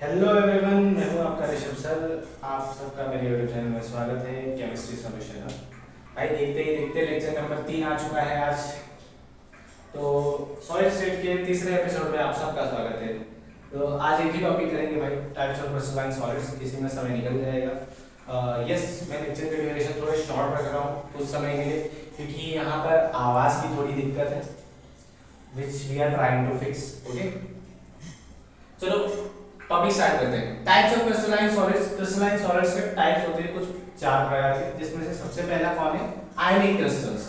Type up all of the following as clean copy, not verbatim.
Hello everyone, मैं हूं आपका ऋषभ सर। आप सबका मेरे यूट्यूब चैनल में स्वागत है, केमिस्ट्री सॉल्यूशन। भाई देखते ही देखते लेक्चर नंबर 3 आ चुका है आज। तो सॉलिड स्टेट के तीसरे एपिसोड में आप सबका स्वागत है। तो आज एक ही टॉपिक करेंगे भाई, टाइप्स ऑफ क्रिस्टलाइन सॉलिड्स। इसी में समय निकल जाएगा। यस, मैं लेक्चर की ड्यूरेशन थोड़े शॉर्ट रख रहा हूँ कुछ समय के लिए, क्योंकि यहाँ पर आवाज़ की थोड़ी दिक्कत है, which we are trying to fix. Okay, चलो टॉपिक स्टार्ट करते हैं। Types of crystalline solids. Crystalline solids के टाइप्स होते हैं कुछ 4 प्रकार के, जिसमें से सबसे पहला कौन है? आयनिक क्रिस्टल्स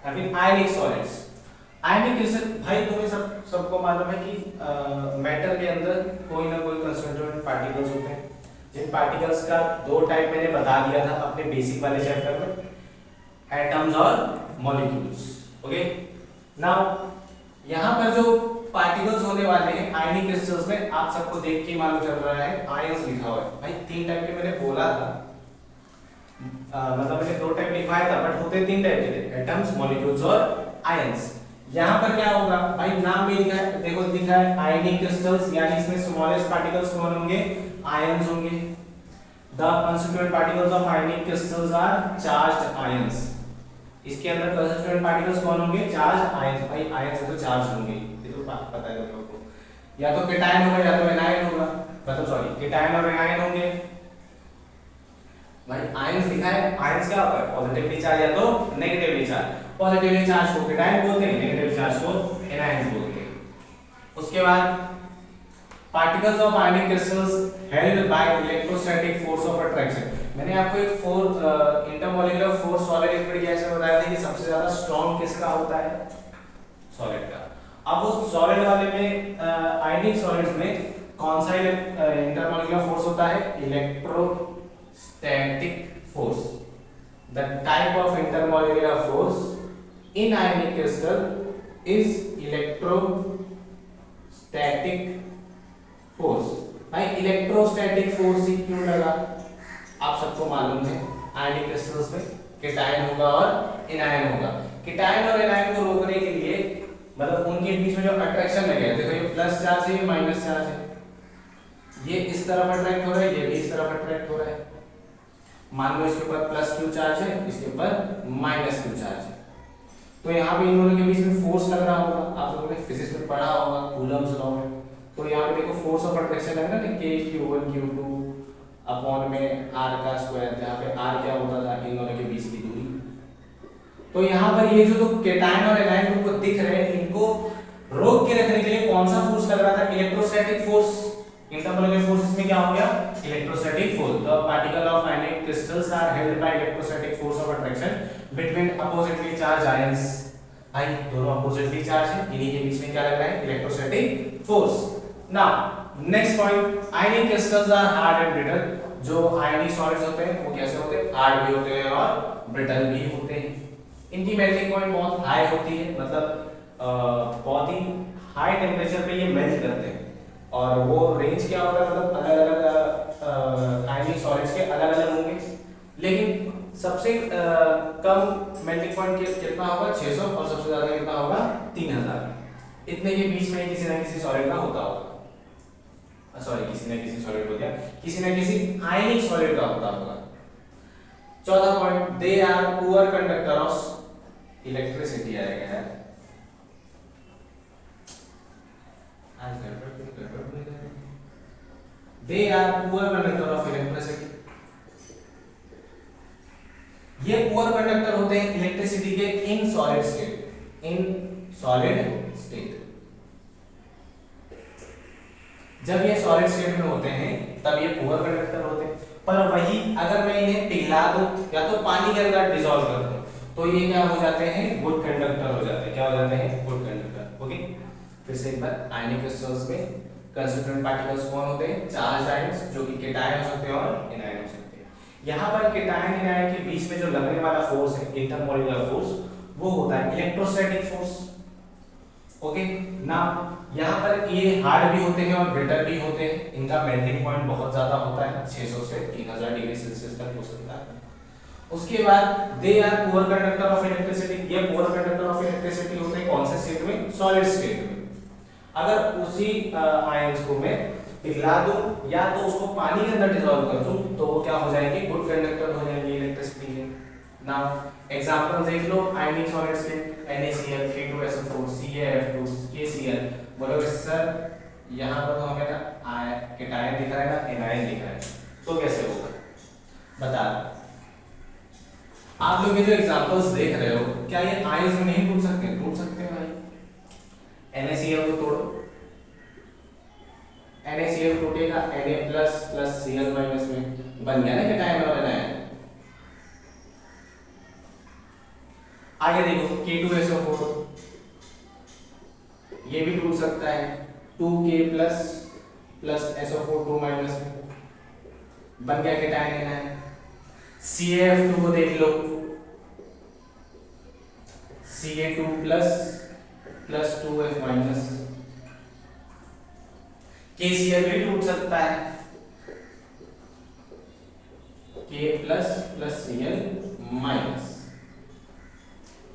या फिर आयनिक सॉलिड्स। आयनिक क्रिस्टल भाई तुम्हें सबको मालूम है कि मैटर के अंदर कोई ना कोई कंस्टिट्यूएंट पार्टिकल्स होते हैं, जिन पार्टिकल्स का 2 टाइप मैंने बता दिया था अपने बेसिक वाले चैप्टर में, एटम्स और मॉलिक्यूल्स। ओके, नाउ यहाँ पर जो पार्टिकल्स होने वाले हैं आयनिक क्रिस्टल्स में, आप सबको देख के मालूम चल रहा है आयंस लिखा हुआ है। भाई 3 टाइप के मैंने बोला था, मतलब मैंने 2 टाइप लिखवाया था, बट होते 3 टाइप के थे, एटम्स, मॉलिक्यूल्स और आयंस। यहाँ पर क्या होगा भाई, नाम में लिखा है, देखो लिखा है आयनिक क्रिस्टल्स, यानी इसमें स्मॉलेस्ट पार्टिकल्स कौन होंगे? आयंस होंगे। The constituent particles of ionic crystals are charged ions. इसके अंदर कंस्टिट्यूएंट पार्टिकल्स कौन होंगे? Charged ions. भाई आयंस है तो चार्ज होंगे, पता है लोगों को। या तो केटायन होगा या तो एनायन होगा, मतलब सॉरी केटायन और एनायन होंगे। भाई आयंस लिखा है, आयंस क्या होता है? पॉजिटिवली चार्ज या तो नेगेटिवली चार्ज। पॉजिटिवली चार्ज को केटायन बोलते हैं, नेगेटिव चार्ज को एनायन बोलते हैं। उसके बाद particles of ionic crystals held by electrostatic force of attraction. मैंने आपको एक intermolecular force solid liquid gas में बताया था कि सबसे ज्यादा स्ट्रांग किसका होता है? सॉलिड का। अब उस सॉलिड वाले में आयनिक सॉलिड्स में कौन सा इंटरमॉलिक्यूलर फोर्स होता है? Electrostatic force. The type of intermolecular force in ionic crystal is electrostatic force. भाई इलेक्ट्रोस्टैटिक फोर्स ही क्यों लगा? आप सबको मालूम है आयनिक क्रिस्टल्स में केटायन होगा और एनायन होगा। केटायन और एनायन को रोकने के लिए, मतलब उनके बीच में जो अट्रैक्शन लगे हैं, देखो ये प्लस चार्ज है, ये माइनस चार्ज है, ये इस तरफ अट्रैक्ट हो रहा है, ये भी इस तरफ अट्रैक्ट हो रहा है। मान लो इसके ऊपर प्लस क्यू चार्ज है, इसके ऊपर माइनस क्यू चार्ज है, तो यहाँ पे इन दोनों के बीच में फोर्स लग रहा होगा। आप लोगों ने फिजिक्स में पढ़ा होगा कूलम्ब्स लॉ में। तो यहाँ पे देखो फोर्स ऑफ अट्रैक्शन लग रहा है ना, K(Q1 Q2) अपॉन में r का स्क्वायर, जहाँ पे r क्या होता था? इन दोनों के बीच की दूरी। तो यहाँ पर ये जो केटायन और एनायन तुमको दिख रहे हैं, इनको रोक के रखने के लिए कौन सा फोर्स लग रहा था? Electrostatic force. इंटरमॉलिक्यूलर फोर्स इसमें क्या हो गया? Electrostatic force. The particle of ionic crystals are held by electrostatic force of attraction between oppositely charge ions. भाई दोनों अपोजिटली चार्ज है, इन्हीं के बीच में क्या लग रहा है? Electrostatic force. Now next point, ionic crystals are hard and brittle. जो आयनिक सॉलिड्स होते हैं वो कैसे होते हैं? हार्ड भी होते हैं और ब्रिटल भी होते हैं। इनकी मेल्टिंग पॉइंट बहुत हाई होती है, मतलब बहुत ही हाई टेम्परेचर पे ये मेल्ट करते हैं। और वो रेंज क्या होगा, मतलब अलग अलग आयनिक सॉलिड्स के अलग अलग होंगे, लेकिन सबसे कम मेल्टिंग पॉइंट कितना होगा? 600, और सबसे ज्यादा कितना होगा? 3000। इतने के बीच में किसी ना किसी सॉलिड का होता होगा, सॉरी किसी ना किसी सॉलिड हो गया, किसी ना किसी आयनिक सॉलिड का होता होगा। चौथा point, they are poor conductor of electricity आएगा यार। They are poor conductor of electricity. ये पुअर कंडक्टर होते हैं इलेक्ट्रिसिटी के in solid state. In solid state, जब ये सॉलिड स्टेट में होते हैं तब ये पुअर कंडक्टर होते हैं। पर वही अगर मैं इन्हें पिघला दूं या तो पानी के अंदर डिसॉल्व कर दूं, तो ये क्या हो जाते हैं? गुड कंडक्टर हो जाते हैं। क्या हो जाते हैं? Good conductor. ओके, फिर से एक बार, आयनिक क्रिस्टल्स में कंस्टिट्यूएंट पार्टिकल्स कौन होते हैं? चार्ज आयंस, जो कि केटायन हो सकते हैं और एनायन हो सकते हैं। यहाँ पर केटायन एनायन के बीच में जो लगने वाला फोर्स है, इंटरमॉलिक्यूलर फोर्स, वो होता है इलेक्ट्रोस्टैटिक फोर्स। ओके, नाउ यहाँ पर ये हार्ड भी होते हैं और ब्रिटल भी होते हैं। इनका मेल्टिंग पॉइंट बहुत ज्यादा होता है, 600 से 3000 डिग्री सेल्सियस तक हो सकता है। उसके बाद they are poor conductor of electricity. ये पुअर कंडक्टर ऑफ इलेक्ट्रिसिटी होते हैं कौन से स्टेट में? सॉलिड स्टेट में। अगर उसी आयंस को मैं पिघला दूं या तो उसको पानी के अंदर डिसॉल्व कर दूं तो वो क्या हो जाएंगे, गुड कंडक्टर हो जाएंगे इलेक्ट्रिसिटी के। नाउ एग्जांपल देख लो आयनिक सॉलिड्स के, NaCl, K2SO4, CaF2, KCl। बोलोगे सर यहाँ पर तो हमें ना केटायन दिख रहा है ना एनायन दिख रहा है, तो कैसे होगा बता। आप लोग ये जो एग्जांपल्स देख रहे हो क्या ये आयंस में नहीं टूट सकते? टूट सकते हैं भाई। NaCl को तोड़ो, NaCl टूटेगा Na प्लस Cl माइनस में, बन गया ना केटायन और एनायन। आगे देखो K2SO4, ये भी टूट सकता है 2K प्लस SO4 2 माइनस में, बन गया केटायन एनायन। CaF2 को देख लो, Ca2 plus 2F minus. KCl भी टूट सकता है, K प्लस Cl माइनस।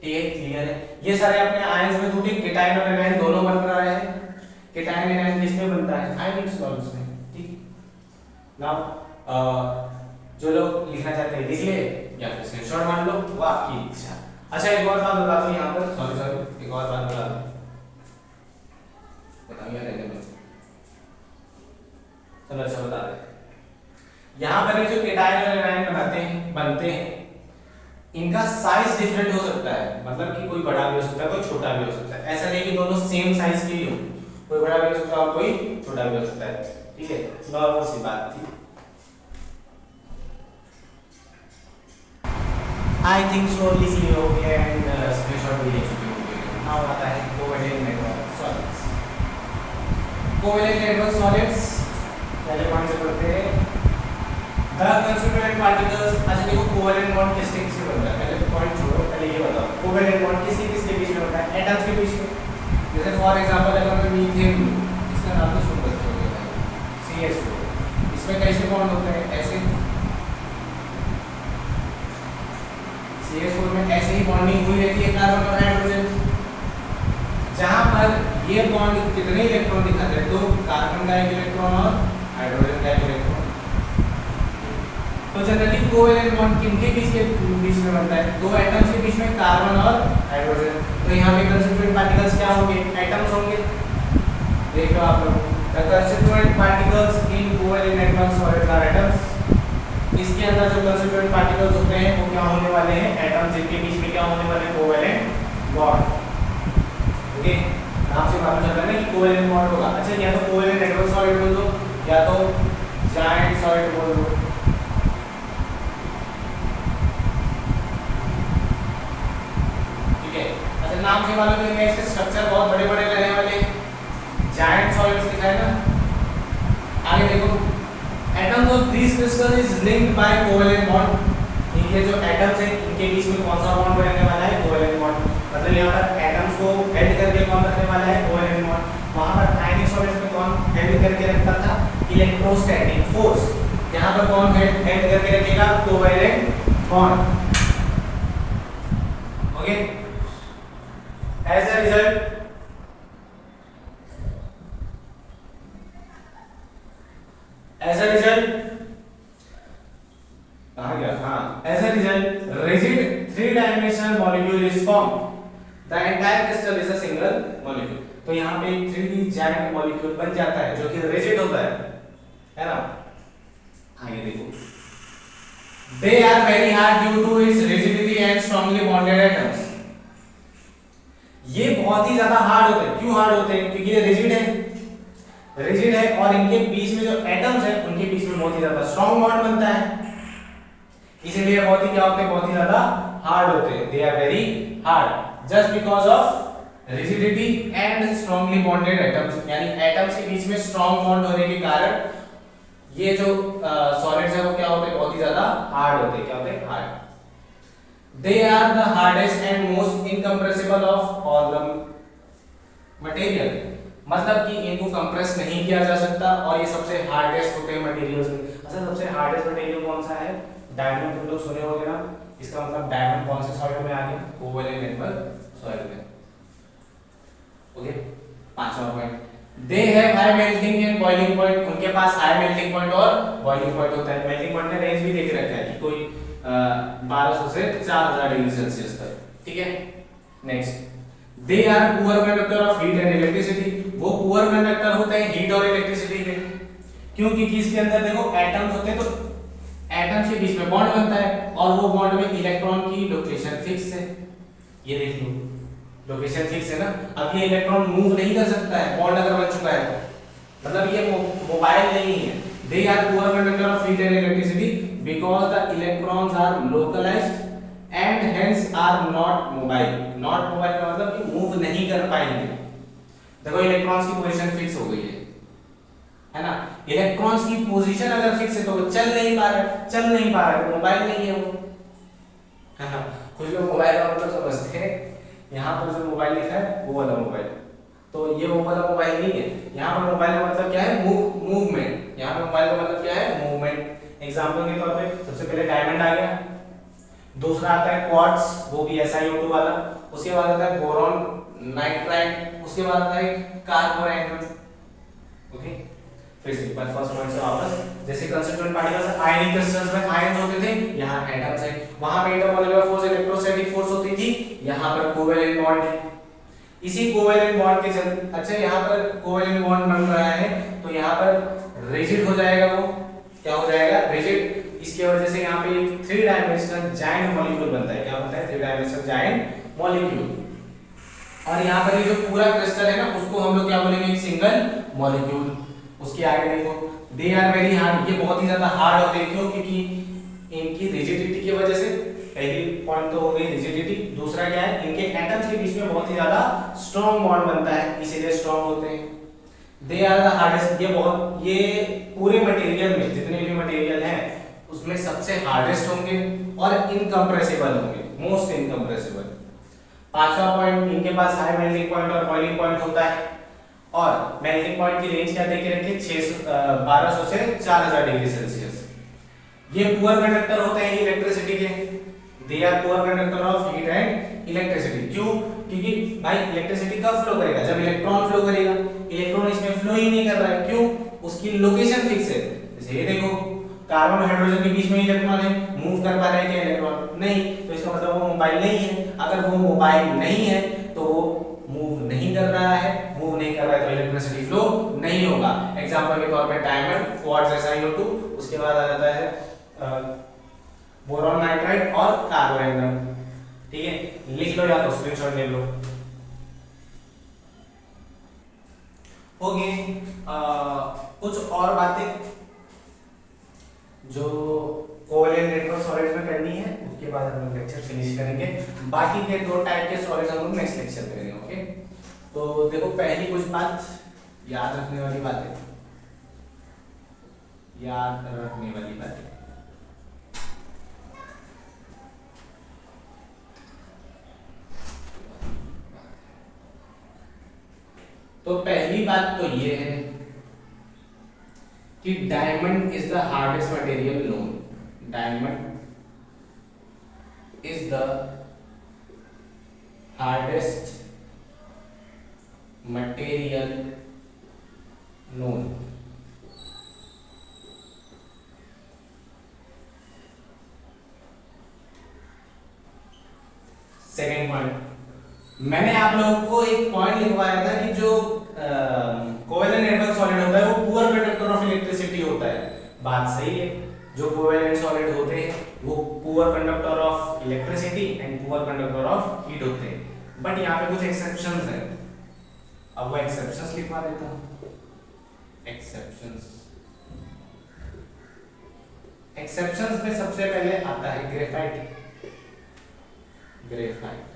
ये क्लियर है? ये सारे अपने आयंस में टूटे, केटायन और एनायन दोनों बन रहा है। केटायन एनायन किसमें बनता है? आयनिक सॉल्यूट्स में। ठीक, नाउ जो लोग लिखना चाहते हैं लिख ले या फिर स्क्रीनशॉट मान लो, वो आपकी इच्छा। अच्छा एक और बात बता दूं यहाँ पर, सॉरी एक और बात बता दूं, बताइए रहने दो, चलो अच्छा बता दे। यहाँ पर ये जो केटायन और एनायन बनते हैं इनका साइज डिफरेंट हो सकता है, मतलब कि कोई बड़ा भी हो सकता है कोई छोटा भी हो सकता है। ऐसा नहीं कि दोनों सेम साइज के ही हो, कोई बड़ा भी हो सकता है और कोई छोटा भी हो सकता है। ठीक है, नॉर्मल सी बात थी। आई थिंक सो लिख लिए होंगे एंड स्क्रीनशॉट भी ले चुके होंगे। नाउ आता है covalent network solids. Covalent network solids पहले पॉइंट से पढ़ते हैं, द कंस्टिट्यूएंट पार्टिकल्स। अच्छा देखो कोवेलेंट बॉन्ड किसके किसके बनता है, पहले पॉइंट छोड़ो, पहले ये बताओ कोवेलेंट बॉन्ड किसके किसके बीच में होता है? एटम्स के बीच में। जैसे फॉर एग्जांपल अगर मैं मीथेन लूं, इसका नाम तो सुन रखे होंगे भाई, CH4, इसमें कैसे बॉन्ड होते हैं? ऐसे। CH4 में ऐसे ही बॉन्डिंग हुई रहती है कार्बन और हाइड्रोजन। जहां पर ये बॉन्ड कितने इलेक्ट्रॉन दिखाते हैं? तो कार्बन का एक इलेक्ट्रॉन और हाइड्रोजन का एक इलेक्ट्रॉन। तो जनरली कोवेलेंट बॉन्ड किनके बीच में बनता है? दो एटम्स के बीच में, कार्बन और हाइड्रोजन। तो यहाँ पे कंस्टिट्यूएंट पार्टिकल्स क्या होंगे? एटम्स होंगे। देख लो आप लोग, the constituent particles in covalent network solids are atoms. इसके अंदर जो कंस्टिट्यूएंट पार्टिकल्स होते हैं वो क्या होने वाले हैं? एटम्स, जिनके बीच में क्या होने वाले? Covalent bond. ओके, नाम से मालूम चल रहा है ना कि कोवेलेंट बॉन्ड होगा। अच्छा, या तो कोवेलेंट नेटवर्क सॉलिड बोल दो या तो जायंट सॉलिड बोल दो। नाम से मालूम है इसके स्ट्रक्चर बहुत बड़े बड़े रहने वाले, जायंट सॉलिड्स दिखाए ना। आगे देखो, atoms of this crystal is linked by covalent bond. ये जो एटम्स हैं इनके बीच में कौन सा बॉन्ड बनने वाला है? Covalent bond. मतलब यहाँ पर एटम्स को हेल्ड करके कौन रखने वाला है? Covalent bond. वहां पर आयनिक सॉलिड्स में कौन हेल्ड करके रखता था? Electrostatic force. यहाँ पर कौन हेल्ड करके रखेगा? Covalent bond. Okay, as a result rigid three-dimensional molecule is formed. The entire crystal is a single molecule. तो यहाँ पे एक 3D giant molecule बन जाता है जो कि rigid होता है ना। आगे देखो, they are very hard due to its rigidity and strongly bonded atoms. ये बहुत ही ज्यादा हार्ड होते हैं। क्यों हार्ड होते हैं? क्योंकि ये रिजिड है और इनके बीच में जो एटम्स हैं उनके बीच में बहुत ही ज्यादा स्ट्रांग बॉन्ड बनता है, इसीलिए बहुत ही क्या होते हैं? बहुत ही ज्यादा हार्ड होते हैं। They are very hard just because of rigidity and strongly bonded atoms, यानी एटम्स के बीच में स्ट्रांग बॉन्ड होने के कारण ये जो सॉलिड्स है वो क्या होते हैं? बहुत ही ज्यादा हार्ड होते हैं। क्या होते हैं? Hard. They are the hardest and most incompressible of all the material. मतलब कि इनको कंप्रेस नहीं किया जा सकता और ये सबसे हार्डेस्ट होते हैं मटेरियल्स में। अच्छा, सबसे हार्डेस्ट मटेरियल कौन सा है? डायमंड। तुम लोग सुने होंगे ना, इसका मतलब डायमंड कौन से सॉलिड में आ गया? कोवेलेंट नेटवर्क सॉलिड में। ओके, पांचवा point, they have high melting and boiling point, उनके पास हाई मेल्टिंग पॉइंट और बॉइलिंग पॉइंट होता है। मेल्टिंग पॉइंट का रेंज भी देख रखा है कि कोई 1200 से 4000 डिग्री सेल्सियस तक, ठीक है। Next, they are poor conductor of heat and electricity, वो पुअर कंडक्टर होते हैं हीट और इलेक्ट्रिसिटी के। क्यों? क्योंकि इसके अंदर देखो एटम्स होते हैं, तो एटम्स के बीच में बॉन्ड बनता है और वो बॉन्ड में इलेक्ट्रॉन की लोकेशन फिक्स है। ये देख लो, लोकेशन फिक्स है ना। अब ये इलेक्ट्रॉन मूव नहीं कर सकता है, बॉन्ड अगर बन चुका है तो, मतलब ये मोबाइल नहीं है। They are poor conductor of heat and electricity because the electrons are localised and hence are not mobile. Not mobile का मतलब कि मूव नहीं कर पाएंगे। देखो इलेक्ट्रॉन्स की पोजीशन फिक्स हो गई है ना। इलेक्ट्रॉन्स की पोजीशन अगर फिक्स है तो वो चल नहीं पा रहा है, चल नहीं पा रहा है, मोबाइल नहीं है वो, है ना। कुछ लोग मोबाइल का मतलब समझते हैं, यहाँ पर जो मोबाइल लिखा है वो वाला मोबाइल, तो ये वो वाला मोबाइल नहीं है। यहाँ पर मोबाइल का मतलब क्या है? मूवमेंट। यहाँ पर मोबाइल का मतलब क्या है? मूवमेंट। एग्जांपल के तौर पे सबसे पहले डायमंड आ गया, दूसरा आता है क्वार्ट्ज, वो भी SiO2 वाला, उसके बाद आता है बोरॉन नाइट्राइड, उसके बाद आता है कार्बोरैंडम। ओके, फिर से एक बार फर्स्ट पॉइंट से वापस, जैसे कंस्टिट्यूएंट पार्टिकल्स आयनिक क्रिस्टल्स में आयंस होते थे, यहाँ एटम्स है। वहां पे इंटरमोलेकुलर फोर्स इलेक्ट्रोस्टैटिक फोर्स होती थी, यहाँ पर कोवेलेंट बॉन्ड है। इसी कोवेलेंट बॉन्ड के चलते, अच्छा यहाँ पर कोवेलेंट बॉन्ड बन रहा है तो यहाँ पर रिजिड हो जाएगा, वो क्या हो जाएगा? रिजिड। इसकी वजह से यहाँ पे एक 3 डायमेंशनल जायंट मॉलिक्यूल बनता है। क्या बनता है? 3 डायमेंशनल जायंट मॉलिक्यूल। और यहाँ पर ये जो पूरा क्रिस्टल है ना, उसको हम लोग क्या बोलेंगे? एक सिंगल मॉलिक्यूल। उसके आगे देखो, दे आर वेरी हार्ड, ये बहुत ही ज्यादा हार्ड होते हैं। क्यों? क्योंकि इनकी रिजिडिटी की वजह से, पहली पॉइंट तो हो गई रिजिडिटी, दूसरा क्या है? इनके एटम्स के बीच में बहुत ही ज्यादा स्ट्रॉन्ग बॉन्ड बनता है, इसीलिए स्ट्रॉन्ग होते हैं। दे आर द हार्डेस्ट, ये पूरे मटेरियल में जितने भी मटेरियल हैं उसमें सबसे हार्डेस्ट होंगे और इनकम्प्रेसिबल होंगे, मोस्ट इनकम्प्रेसिबल। पांचवा पॉइंट, इनके पास हाई मेल्टिंग पॉइंट और बॉइलिंग पॉइंट होता है, और मेल्टिंग पॉइंट की रेंज क्या दे के रखी? 1200 से 4000 डिग्री सेल्सियस। ये पुअर कंडक्टर होते हैं इलेक्ट्रिसिटी के। They are poor conductor of heat and electricity. क्यों? क्योंकि भाई इलेक्ट्रिसिटी कब फ्लो करेगा? जब इलेक्ट्रॉन फ्लो करेगा। इलेक्ट्रॉन इसमें फ्लो ही नहीं कर रहा है, क्यों? उसकी लोकेशन फिक्स है। जैसे ये देखो, कार्बन और हाइड्रोजन के बीच में इलेक्ट्रॉन है, मूव कर पा रहा है क्या इलेक्ट्रॉन? नहीं, तो इसका मतलब वो मोबाइल नहीं है। अगर वो मोबाइल नहीं है तो वो मूव नहीं कर रहा है, मूव नहीं कर रहा है तो इलेक्ट्रिसिटी फ्लो नहीं होगा। एग्जांपल के तौर पे डायमंड, क्वार्ट्ज, SiO2, उसके बाद आ जाता है बोरॉन नाइट्राइड और कार्बोरैंडम। ठीक है, लिख लो या तो स्क्रीनशॉट ले लो। ओके, कुछ और बातें जो कोवेलेंट नेटवर्क सॉलिड्स में करनी है, उसके बाद हम लोग लेक्चर फिनिश करेंगे। बाकी के 2 टाइप के सॉलिड्स हम लोग नेक्स्ट लेक्चर में करेंगे। ओके, तो देखो पहली कुछ बात याद रखने वाली बातें, याद रखने वाली बातें। तो पहली बात तो ये है कि diamond is the hardest material known. Diamond is the hardest material known. Second point, मैंने आप लोगों को एक पॉइंट लिखवाया था कि जो कोवेलेंट नेटवर्क सॉलिड होता है वो पुअर कंडक्टर ऑफ इलेक्ट्रिसिटी होता है। बात सही है, जो कोवेलेंट सॉलिड होते हैं वो poor conductor of electricity and poor conductor of heat होते हैं। बट यहाँ पे कुछ एक्सेप्शंस हैं, अब वो एक्सेप्शंस लिखवा देता हूँ। एक्सेप्शंस, एक्सेप्शंस में सबसे पहले आता है ग्रेफाइट। ग्रेफाइट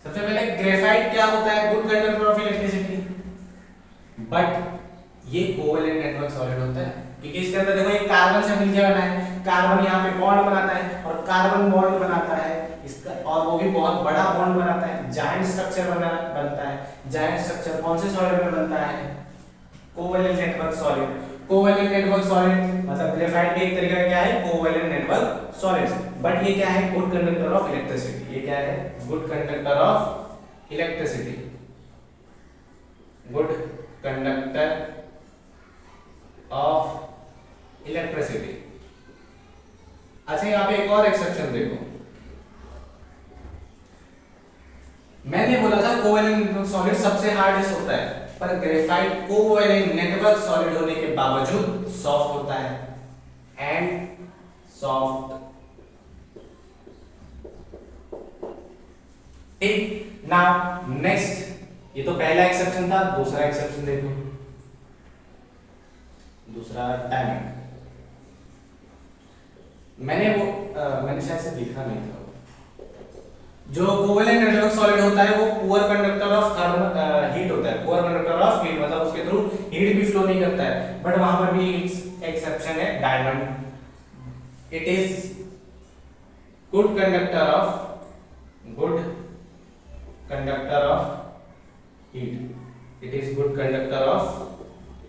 सबसे पहले ग्रेफाइट क्या होता है? Good conductor of electricity, but ये कोवेलेंट नेटवर्क सॉलिड होता है क्योंकि इसके अंदर देखो एक कार्बन से मिलकर बना है। कार्बन यहाँ पे बॉन्ड बनाता है और कार्बन बॉन्ड बनाता है इसका, और वो भी बहुत बड़ा बॉन्ड बनाता है, जायंट स्ट्रक्चर बनता है। जायंट स्ट्रक्चर कौन से सॉलिड में बनता है? Covalent network solid. Covalent network solid, मतलब ग्रेफाइट भी एक तरीका का क्या है, कोवेलेंट नेटवर्क सॉलिड्स। बट ये क्या है, गुड कंडक्टर ऑफ इलेक्ट्रिसिटी। ये क्या है, good conductor of electricity, good conductor of electricity. अच्छा यहाँ पे एक और एक्सेप्शन देखो, मैंने बोला था कोवेलेंट नेटवर्क सॉलिड सबसे हार्डेस्ट होता है, पर ग्रेफाइट कोवेलेंट नेटवर्क सॉलिड होने के बावजूद सॉफ्ट होता है, एंड सॉफ्ट। ठीक, नाउ नेक्स्ट, ये तो पहला एक्सेप्शन था, दूसरा एक्सेप्शन देखो, दूसरा डायमंड। मैंने शायद से लिखा नहीं था, जो कोवेलेंट नेटवर्क सॉलिड होता है वो पुअर कंडक्टर ऑफ हीट होता है, पुअर कंडक्टर ऑफ हीट, मतलब उसके थ्रू हीट भी फ्लो नहीं करता है। बट वहां पर भी एक्सेप्शन है, diamond. It is good conductor of heat, it is good conductor of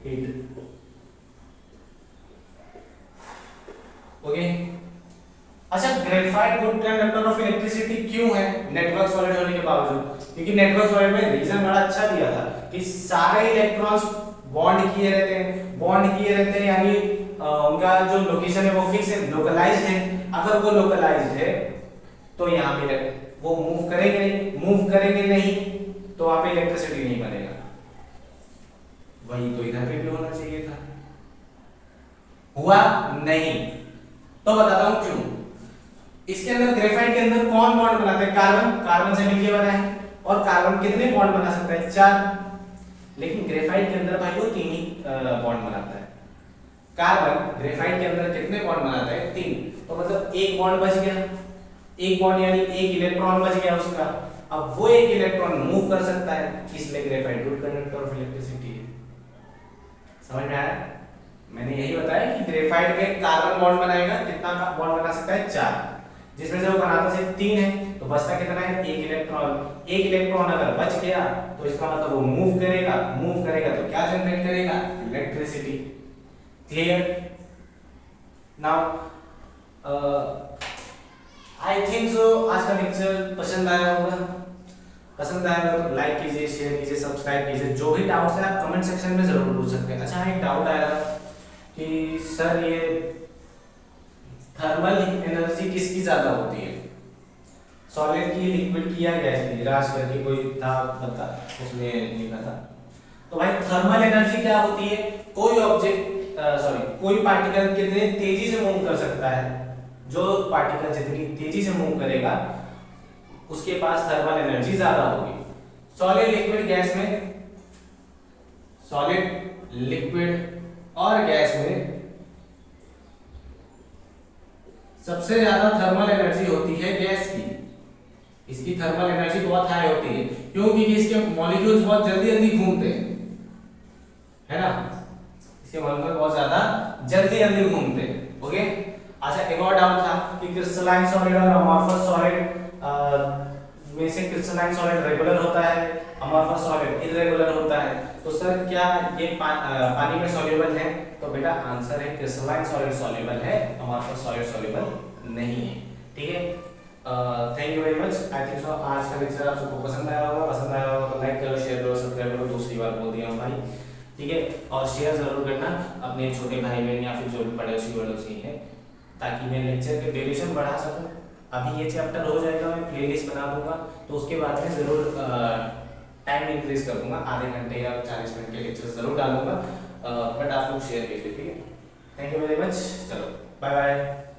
heat. Okay, अच्छा graphite good conductor of electricity क्यों है नेटवर्क सॉलिड होने के बावजूद? क्योंकि नेटवर्क सॉलिड में रीजन बड़ा अच्छा दिया था कि सारे इलेक्ट्रॉन्स बॉन्ड किए रहते हैं, यानी उनका जो लोकेशन है वो फिक्स है, लोकलाइज्ड है। अगर वो लोकलाइज्ड है तो यहाँ पे वो मूव करेंगे नहीं तो वहां पे इलेक्ट्रिसिटी नहीं बनेगा। वही तो इधर पे भी होना चाहिए था, हुआ नहीं। तो बताता हूं क्यों। इसके अंदर ग्रेफाइट के अंदर कौन बॉन्ड बनाते हैं, कार्बन से मिलके बना है, और कार्बन कितने बॉन्ड बना सकता है, 4। लेकिन ग्रेफाइट के अंदर भाई वो 3 ही बॉन्ड बनाता है। कार्बन ग्रेफाइट के अंदर कितने बॉन्ड बनाता है, 3। तो मतलब एक बॉन्ड बच गया, एक बॉन्ड यानी एक इलेक्ट्रॉन बच गया उसका। अब वो एक इलेक्ट्रॉन मूव कर सकता है, इसलिए graphite good conductor of electricity है। समझ में आया? मैंने यही बताया कि ग्रेफाइट में कार्बन बॉन्ड बनाएगा, कितना बॉन्ड बना सकता है, 4, जिसमें से वो बनाता सिर्फ 3 है, तो बचता कितना है, एक इलेक्ट्रॉन। एक इलेक्ट्रॉन अगर बच गया तो इसका मतलब वो मूव करेगा तो क्या जनरेट करेगा, electricity. Clear? Now I think so आज का लेक्चर पसंद आया होगा। तो लाइक कीजिए, शेयर कीजिए, सब्सक्राइब कीजिए। जो भी डाउट्स है आप कमेंट सेक्शन में जरूर पूछ सकते हैं। अच्छा, एक डाउट आया था कि सर ये थर्मल एनर्जी किसकी ज्यादा होती है, सॉलिड की, लिक्विड की या गैस की? राज करके कोई था बता, उसने लिखा था। तो भाई थर्मल एनर्जी क्या होती है, कोई पार्टिकल कितने तेजी से मूव कर सकता है, जो पार्टिकल जितनी तेजी से मूव करेगा उसके पास थर्मल एनर्जी ज्यादा होगी। सॉलिड, लिक्विड, गैस में, सॉलिड, लिक्विड और गैस में सबसे ज्यादा थर्मल एनर्जी होती है गैस की। इसकी थर्मल एनर्जी बहुत हाई होती है, क्योंकि इसके मॉलिक्यूल्स बहुत जल्दी घूमते हैं, है ना? इसके मॉलिक्यूल बहुत ज्यादा जल्दी घूमते हैं। ओके, अच्छा एक और डाउट था कि क्रिस्टलाइन सॉलिड और अमॉर्फस सॉलिड में से क्रिस्टलाइन सॉलिड रेगुलर होता है, अमॉर्फस सॉलिड इररेगुलर होता है। तो सर क्या ये पानी में सॉल्युबल है? तो बेटा आंसर है क्रिस्टलाइन सॉलिड सॉल्युबल है, अमॉर्फस सॉलिड सॉल्युबल नहीं है। ठीक है, thank you very much. I think so आज का लेक्चर आप सबको पसंद आया होगा तो लाइक करो, शेयर करो, सब्सक्राइब करो। दूसरी बार बोल दिया हूँ भाई, ठीक है? और शेयर जरूर करना अपने छोटे भाई बहन या फिर जो भी पड़ोसी हैं, ताकि मैं लेक्चर के ड्यूरेशन बढ़ा सकूं। अभी ये चैप्टर हो जाएगा, मैं प्लेलिस्ट बना दूंगा, तो उसके बाद में जरूर टाइम इंक्रीज कर दूंगा, आधे घंटे या 40 मिनट के लेक्चर जरूर डालूंगा। बट आप लोग शेयर कीजिए, ठीक है? Thank you very much. चलो बाय बाय।